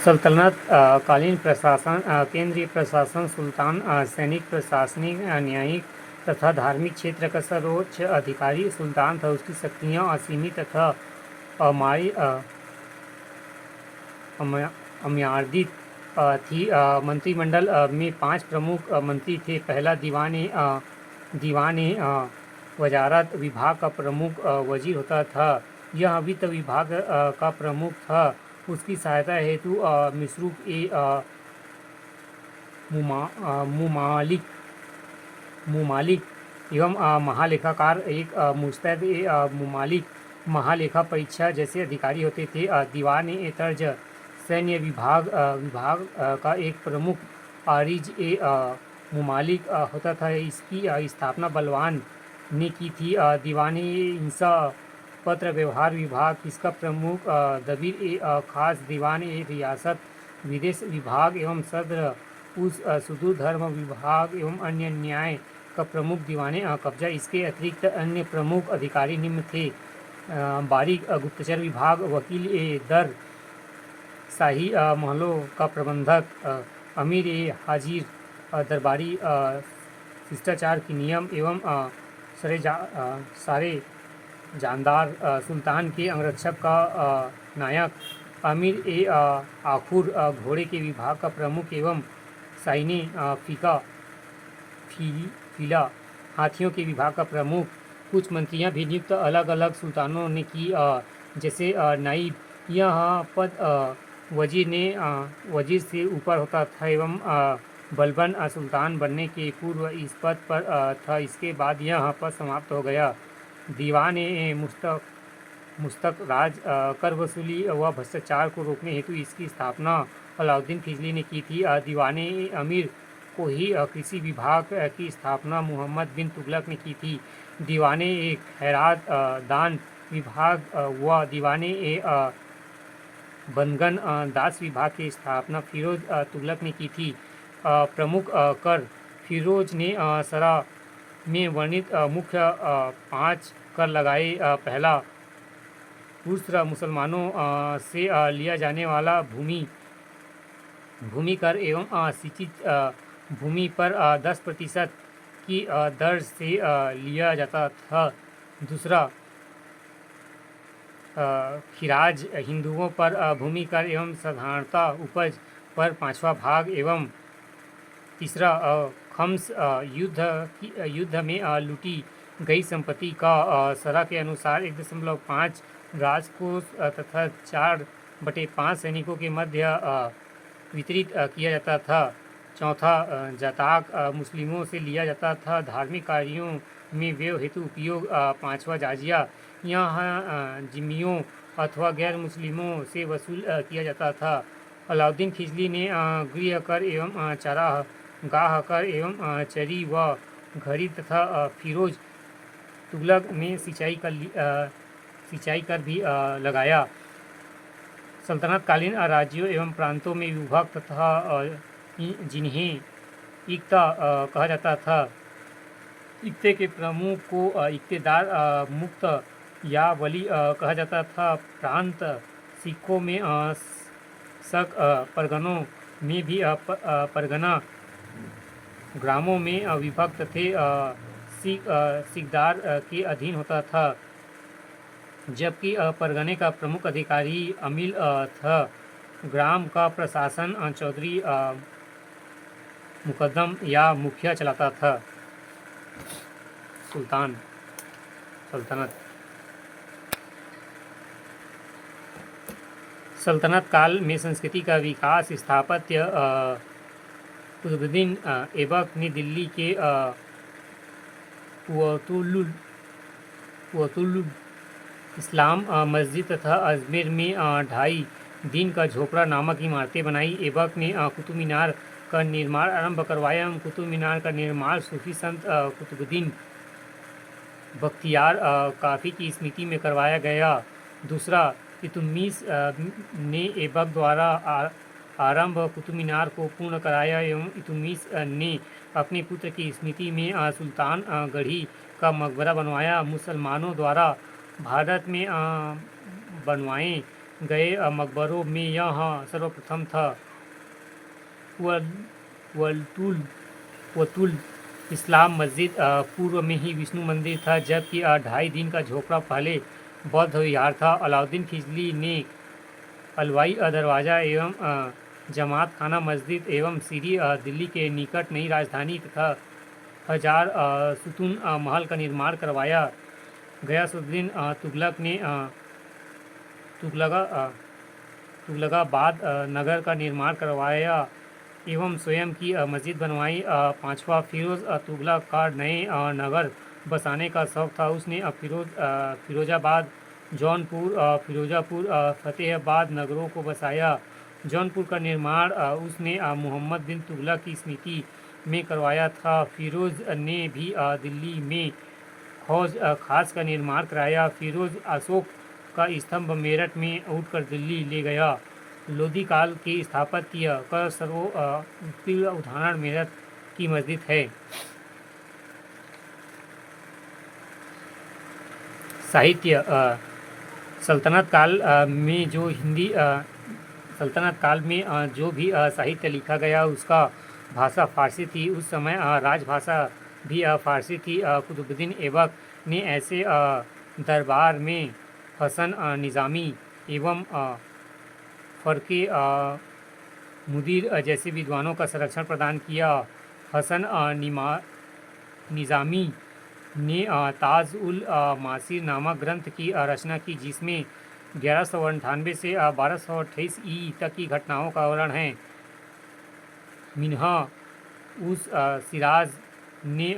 सल्तनत कालीन प्रशासन केंद्रीय प्रशासन सुल्तान सैनिक प्रशासनिक न्यायिक तथा धार्मिक क्षेत्र का सर्वोच्च अधिकारी सुल्तान था। उसकी शक्तियाँ असीमित तथा अमारी अम्यार्जित थी। मंत्रिमंडल में 5 प्रमुख मंत्री थे। पहला दीवान वजारत विभाग का प्रमुख वजीर होता था। यह वित्त विभाग का प्रमुख था। उसकी सहायता हेतु मसरूफ मुमालिक एवं महालेखाकार एक मुस्तैद मुमालिक महालेखा परीक्षा जैसे अधिकारी होते थे। दीवान तर्ज सैन्य विभाग का एक प्रमुख आरिज मुमालिक होता था। इसकी स्थापना बलवान ने की थी। दीवान इंसा पत्र व्यवहार विभाग इसका प्रमुख दबीर खास दीवान रियासत विदेश विभाग एवं सदर उस सुदूर धर्म विभाग एवं अन्य न्याय का प्रमुख दीवान कब्जा। इसके अतिरिक्त अन्य प्रमुख अधिकारी निम्न थे। बारीक गुप्तचर विभाग वकील दर शाही महलों का प्रबंधक अमीर हाजिर दरबारी शिष्टाचार के नियम एवं सारे जानदार सुल्तान के अंगरक्षक का नायक अमीर आखुर घोड़े के विभाग का प्रमुख एवं साइने फिला हाथियों के विभाग का प्रमुख। कुछ मंत्रियां भी नियुक्त अलग अलग सुल्तानों ने की, जैसे नाइब। यह पद वजीर से ऊपर होता था एवं बलबन सुल्तान बनने के पूर्व इस पद पर था। इसके बाद यह पद समाप्त हो गया। दीवान मुस्तक राज कर वसूली व भ्रष्टाचार को रोकने हेतु इसकी स्थापना अलाउद्दीन खिलजी ने की थी। दीवान अमीर को ही कृषि विभाग की स्थापना मोहम्मद बिन तुगलक ने की थी। दीवान खैरात दान विभाग व दीवान बनगन दास विभाग की स्थापना फिरोज तुगलक ने की थी। प्रमुख कर फिरोज ने सरा में वर्णित मुख्य 5 कर लगाए। पहला, दूसरा, मुसलमानों से लिया जाने वाला भूमि कर एवं सिंचित भूमि पर 10% की दर से लिया जाता था। दूसरा, खिराज हिंदुओं पर भूमि कर एवं साधारणता उपज पर 5वां भाग एवं तीसरा, खम्स युद्ध में लूटी गई संपत्ति का सरा के अनुसार 1.5 राजकोष तथा 4/5 सैनिकों के मध्य वितरित किया जाता था। चौथा, जाताक मुस्लिमों से लिया जाता था। धार्मिक कार्यों में व्यय हेतु उपयोग। 5वां, जाजिया यहाँ जिम्मियों अथवा गैर मुस्लिमों से वसूल किया जाता था। अलाउद्दीन खिलजी ने गृह कर एवं चारागाह कर एवं चरी व घड़ी तथा फिरोज तुगलक ने सिंचाई कर भी लगाया। सल्तनत कालीन राज्यों एवं प्रांतों में विभक्त तथा जिन्हें इक्ता कहा जाता था। इक्ते के प्रमुख को इक्तेदार मुक्त या वली कहा जाता था। प्रांत सिखों में शक परगनों में भी परगना ग्रामों में विभक्त थे। सिकदार के अधीन होता था, जबकि परगने का प्रमुख अधिकारी अमील था। ग्राम का प्रशासन चौधरी मुकद्दम या मुखिया चलाता था। सल्तनत काल में संस्कृति का विकास स्थापत्य कुतुबुद्दीन ऐबक ने दिल्ली के कुतुबुल इस्लाम मस्जिद तथा अजमेर में 2.5 दिन का झोपड़ा नामक इमारतें बनाई। ऐबक ने कुतुब मीनार का निर्माण आरंभ करवाया। कुतुब मीनार का निर्माण सूफी संत कुतुबुद्दीन बख्तियार काफी की स्मृति में करवाया गया। दूसरा, इल्तुतमिश ने ऐबक द्वारा आरंभ कुतुब मीनार को पूर्ण कराया एवं इल्तुतमिश ने अपने पुत्र की स्मृति में सुल्तान गढ़ी का मकबरा बनवाया। मुसलमानों द्वारा भारत में बनवाए गए मकबरों में यह सर्वप्रथम था। वल वलतुल वतुल इस्लाम मस्जिद पूर्व में ही विष्णु मंदिर था, जबकि 2.5 दिन का झोपड़ा पहले बौद्ध विहार था। अलाउद्दीन खिलजी ने अलवाई दरवाज़ा एवं जमात खाना मस्जिद एवं सीरी दिल्ली के निकट नई राजधानी तथा 1000 सुतून महल का निर्माण करवाया। गयासुद्दीन तुगलक ने तुगलकाबाद नगर का निर्माण करवाया एवं स्वयं की मस्जिद बनवाई। पांचवा फिरोज तुगलक का नए नगर बसाने का शौक था। उसने फिरोजाबाद, जौनपुर, फिरोजापुर, फतेहाबाद नगरों को बसाया। जौनपुर का निर्माण उसने मोहम्मद बिन तुगलक की स्मृति में करवाया था। फिरोज ने भी दिल्ली में हौज खास का निर्माण कराया। फिरोज अशोक का स्तंभ मेरठ में उठकर दिल्ली ले गया। लोधी काल के स्थापत्य का सर्वोत्कृष्ट उदाहरण मेरठ की मस्जिद है। साहित्य सल्तनत काल में जो हिंदी सल्तनत काल में जो भी साहित्य लिखा गया उसका भाषा फ़ारसी थी। उस समय राजभाषा भी फ़ारसी थी। कुतुबुद्दीन ऐबक ने ऐसे दरबार में हसन निज़ामी एवं फ़र्क़े मुदीर जैसे विद्वानों का संरक्षण प्रदान किया। हसन निज़ामी ने ताज उल मासीर नामक ग्रंथ की रचना की, जिसमें 1198 से 1228 ई तक की घटनाओं का वर्णन है। मिन्हा उस सिराज ने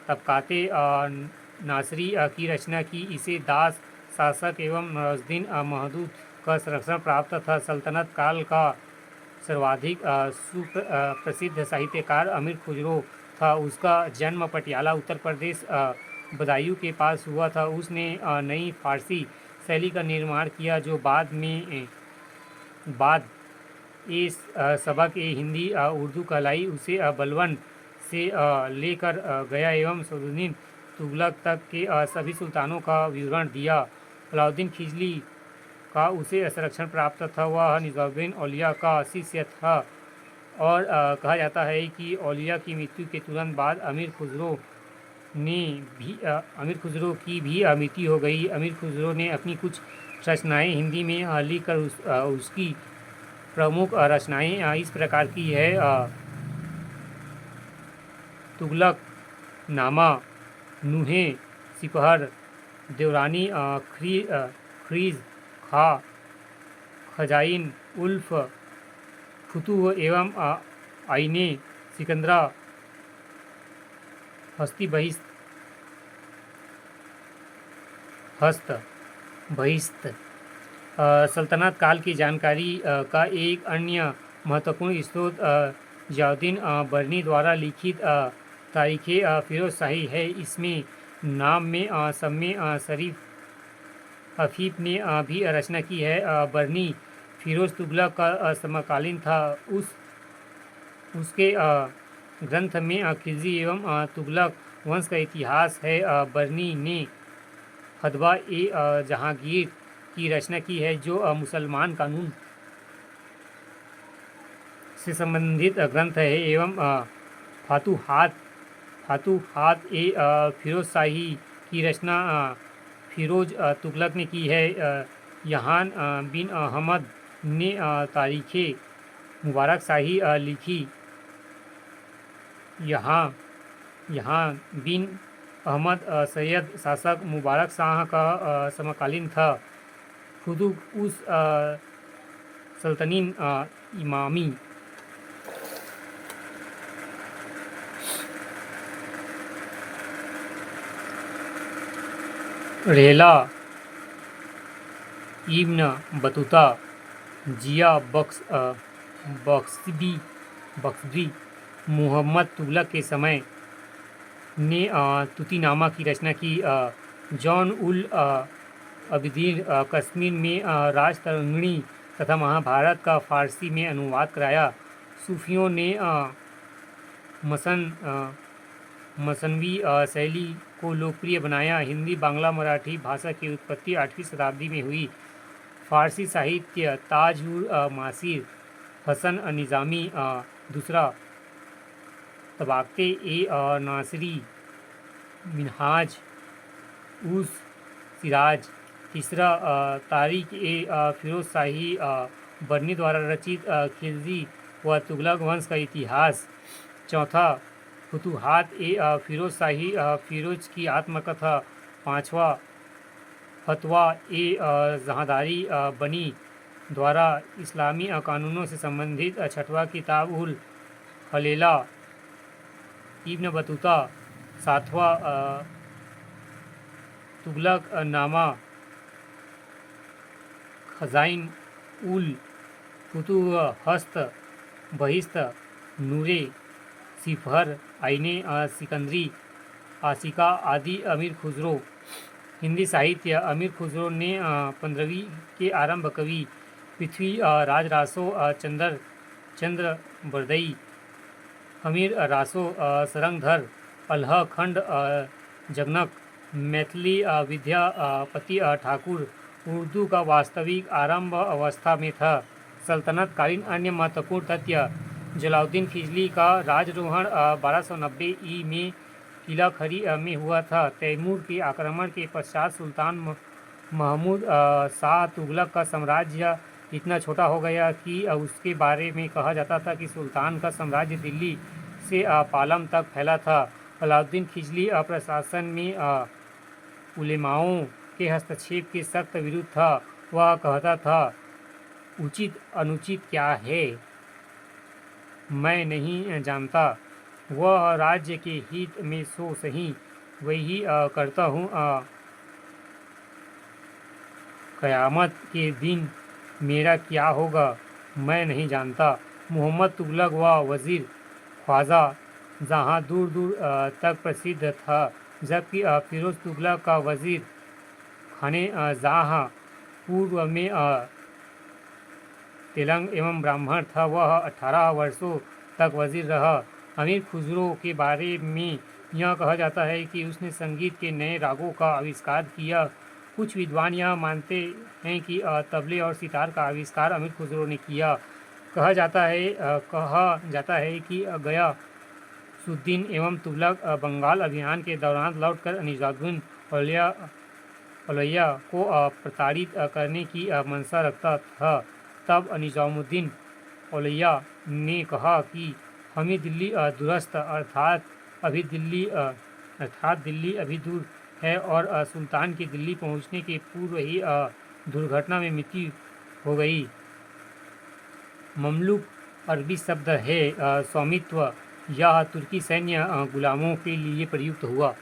तबकाते नासरी की रचना की। इसे दास शासक एवं नवाजुद्दीन महमूद का संरक्षण प्राप्त था। सल्तनत काल का सर्वाधिक प्रसिद्ध साहित्यकार अमीर खुसरो था। उसका जन्म पटियाला उत्तर प्रदेश बदायूं के पास हुआ था। उसने नई फारसी शैली का निर्माण किया, जो बाद इस सबक हिंदी उर्दू कहलाई। उसे बलबन से लेकर गया एवं सलाहुद्दीन तुगलक तक के सभी सुल्तानों का विवरण दिया। अलाउद्दीन खिलजी का उसे संरक्षण प्राप्त था। वह निज़ामुद्दीन औलिया का शिष्य था और कहा जाता है कि औलिया की मृत्यु के तुरंत बाद अमीर खुसरो की भी मृत्यु हो गई। अमीर खुसरो ने अपनी कुछ रचनाएं हिंदी में लिखकर उसकी प्रमुख रचनाएं इस प्रकार की है। तुगलक नामा, नुहे सिपहर, देवरानी खरीज खा, खजाइन उल्फ, फुतूह एवं आईने सिकंदरा, हस्ती बहिस्त। सल्तनत काल की जानकारी का एक अन्य महत्वपूर्ण स्रोत जियाउद्दीन बरनी द्वारा लिखित तारीख़ फ़िरोज़शाही है। इसमें नाम में सम्मे शरीफ अफ़ीफ़ ने भी रचना की है। बरनी फ़िरोज़ तुगलक का समकालीन था। उसके ग्रंथ में खिलजी एवं तुगलक वंश का इतिहास है। बरनी ने फतवा जहांगीर की रचना की है, जो मुसलमान कानून से संबंधित ग्रंथ है। एवं फातूहात फ़िरोज़शाही की रचना फ़िरोज़ तुगलक ने की है। यहाँ बिन अहमद ने तारीख़ मुबारक शाही लिखी। यहाँ बिन अहमद सैयद शासक मुबारक शाह का समकालीन था। खुद उस सल्तनतीन इमामी रेला, इब्न बतूता, जिया बख्शी मोहम्मद तुगलक के समय ने तुतीनामा की रचना की। जौन उल अबिदीन कश्मीर में राजतरंगिणी तथा महाभारत का फ़ारसी में अनुवाद कराया। सूफियों ने मसनवी शैली को लोकप्रिय बनाया। हिंदी, बांग्ला, मराठी भाषा की उत्पत्ति 8वीं शताब्दी में हुई। फ़ारसी साहित्य ताजुर मासिर हसन निज़ामी दूसरा तबाक़ते नासिरी मिनहाज उस सिराज तीसरा तारीख फ़िरोज़ शाही बरनी द्वारा रचित खिलजी व तुगलक वंश का इतिहास चौथा फुतूहात फ़िरोज़ शाही फ़िरोज़ की आत्मकथा पाँचवा फतवा जहादारी बनी द्वारा इस्लामी कानूनों से संबंधित छठवां किताब उल खलीला इब्न बतूता सातवां तुगलक नामा खजाइन उल फुतूह हस्त बहिस्त नूरे सिफहर आइने सिकंदरी आशिका आदि अमीर खुसरो। हिंदी साहित्य अमीर खुसरो ने 15वीं के आरंभ कवि पृथ्वी राज रासो चंद्र बरदई अमीर रासो सरंगधर अल्ह खंड जगनक मैथिली विद्यापति ठाकुर उर्दू का वास्तविक आरंभ अवस्था में था। सल्तनत कालीन अन्य महत्वपूर्ण तथ्य जलालुद्दीन खिलजी का राजरोहण 1290 ई में किला खरी में हुआ था। तैमूर के आक्रमण के पश्चात सुल्तान महमूद शाह तुगलक का साम्राज्य इतना छोटा हो गया कि उसके बारे में कहा जाता था कि सुल्तान का साम्राज्य दिल्ली से पालम तक फैला था। अलाउद्दीन खिलजी प्रशासन में उलेमाओं के हस्तक्षेप के सख्त विरुद्ध था। वह कहता था, उचित अनुचित क्या है मैं नहीं जानता, वह राज्य के हित में सो सही वही करता हूँ। क़यामत के दिन मेरा क्या होगा मैं नहीं जानता। मोहम्मद तुगलक व वज़ीर ख्वाजा जहाँ दूर दूर तक प्रसिद्ध था, जबकि फ़िरोज़ तुगलक का वज़ीर खाने जहाँ पूर्व में तेलंग एवं ब्राह्मण था, वह 18 वर्षों तक वज़ीर रहा। अमीर खुसरो के बारे में यह कहा जाता है कि उसने संगीत के नए रागों का आविष्कार किया। कुछ विद्वान यह मानते हैं कि तबले और सितार का आविष्कार अमीर खुसरो ने किया। कहा जाता है कि गयासुद्दीन एवं तुगलक बंगाल अभियान के दौरान लौटकर निज़ामुद्दीन औलिया को प्रताड़ित करने की मंशा रखता था। तब निज़ामुद्दीन औलिया ने कहा कि हमें दिल्ली दूरस्थ अर्थात दिल्ली अभी दूर है और सुल्तान के दिल्ली पहुंचने के पूर्व ही दुर्घटना में मृत्यु हो गई। ममलूक अरबी शब्द है स्वामित्व। यह तुर्की सैन्य गुलामों के लिए प्रयुक्त हुआ।